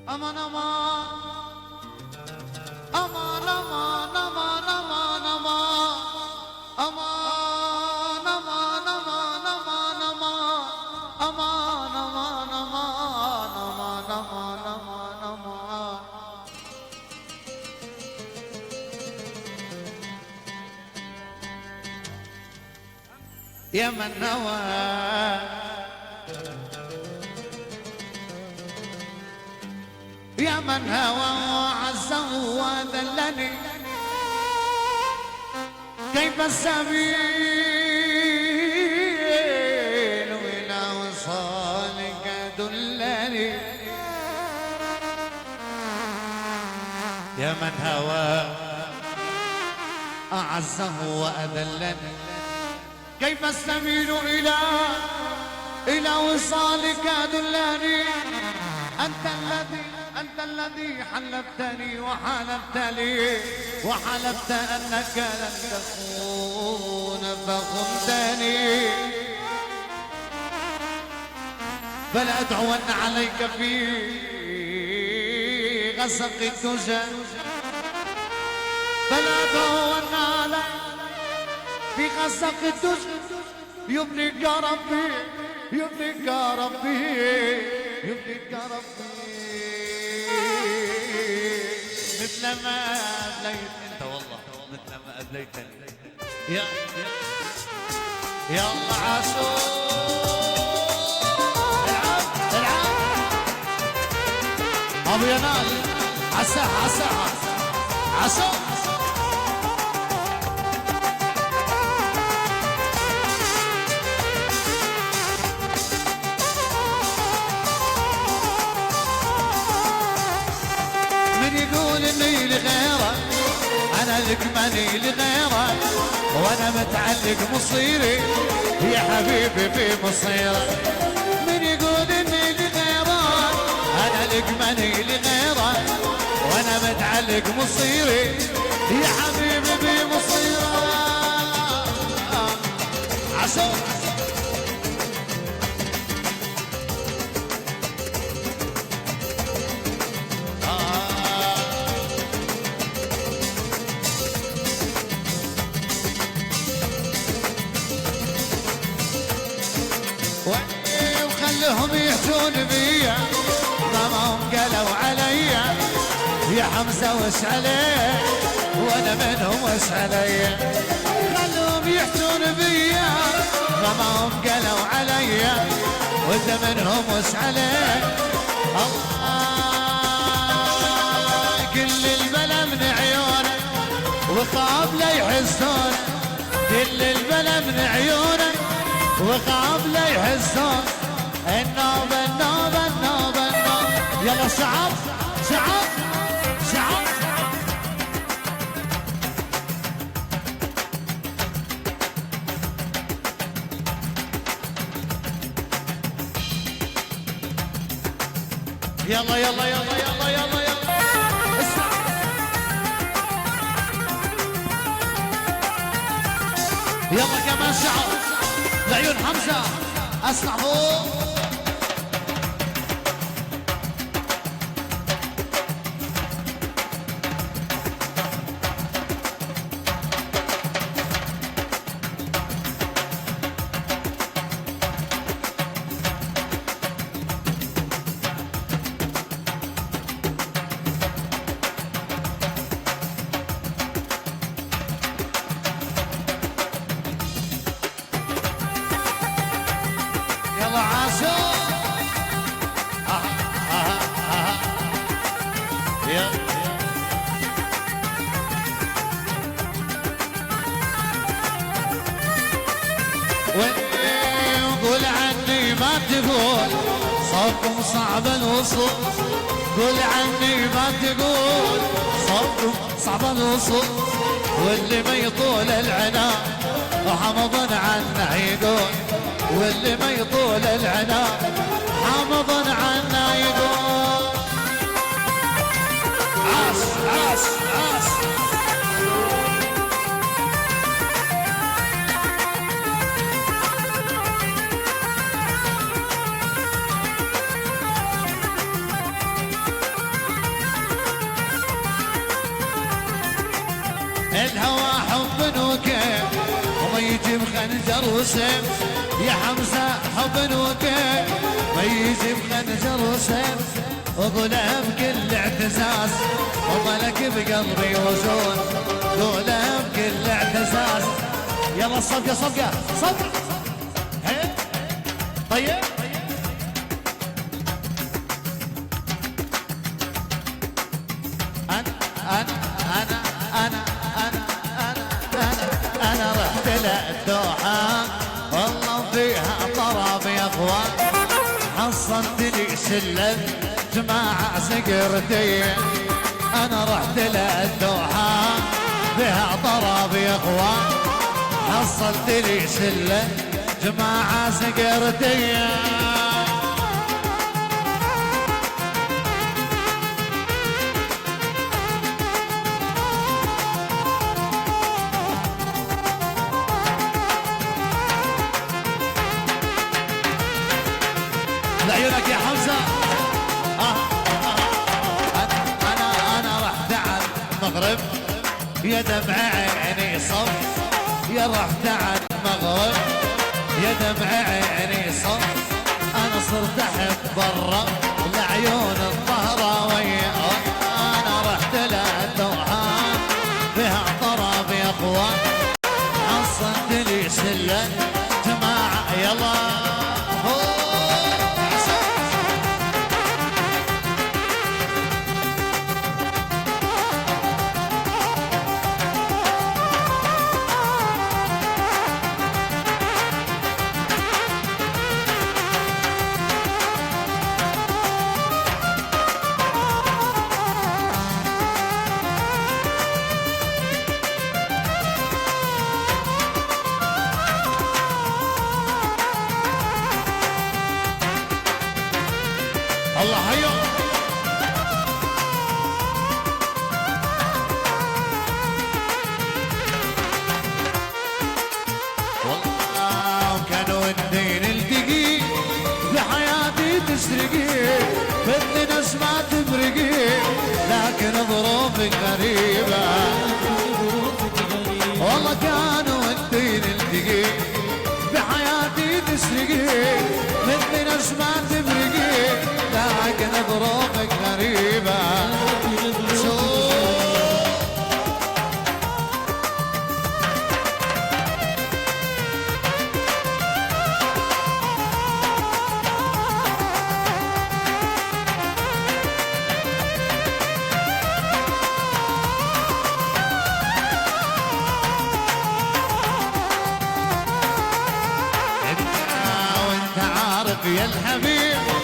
أمان أمان أمان أمان أمان أمان أمان أمان أمان أمان أمان أمان أمان أمان أمان أمان أمان يا من نوى يا من هوى وعزه وذلني كيف السبيل إلى وصالك دلني يا من هوى أعزه وأذلني كيف السبيل إلى وصالك دلني أنت الذي حلفتني وحلفت أنك لن تخون فخنتني فلا أدعون عليك في غسق الدجى فلا أدعون عليك في غسق الدجى يبنيك ربي يبنيك ربي يبنيك ربي مثل ما أبليت أنت والله مثل ما أبليتني يا الله عاشور العب أبو ينال عالساحة يقول اني لغيرك انا لك ماني لغيرك وانا متعلق مصيري يا حبيبي في مصيرك من يقول اني لغيرك انا لك ماني لغيرك وانا متعلق مصيري يا حبيبي في مصيرك عسو وخلهم يحجون بيا ضمهم قالوا عليا يا حمزة وش عليه وانا منهم وش عليا خلهم يحجون بيا ضمهم قالوا عليا وانت منهم وش عليه الله كل البلا من عيونك وخاف لا يحسون كل البلا من عيونك وخاف لا يحسون النوبة النوبة النوبة النوبة يلا شعب يلا اسمع يلا كمان شعب لعيون حمزة اسمع فوق وقول عني ما تقول صوتكم صعب الوصول قول عني ما تقول صوتكم صعب الوصول واللي ما يطول العناء حمض عنا يقول واللي ما يطول العناء حمض عنا يقول عاش بخنجر وسيف يا حمزة حب وكيف ما يجي بخنجر وسيف وقولها بكل اعتزاز وظلك بقلبي وزون قولها بكل اعتزاز يلا الصفقة صفقة صفقة طيب أنا رحت للدوحة والله فيها طرب يا اخوان حصلت لي شلة جماعة سكرتي أنا رحت للدوحة فيها طرب يا اخوان حصلت لي شلة جماعة سكرتي لعيونك يا حمزة أنا رحت على المغرب يا دمع عيني صف يا رحت على المغرب يا دمع عيني صف أنا صرت أحب برا لعيون الظهراوية أنا رحت للدوحة فيها طرب يا أخوان حصلت لي شلة جماعة يلا الله حيو والله كانوا الدين التقي بحياتي تسرقي بدي ناس ما تفرقي لكن ظروفك غريبة والله كانوا الدين التقي بحياتي تسرقي بدي ناس ما تفرقي لكن ظروفك غريبة وانت عارف يا الحبيب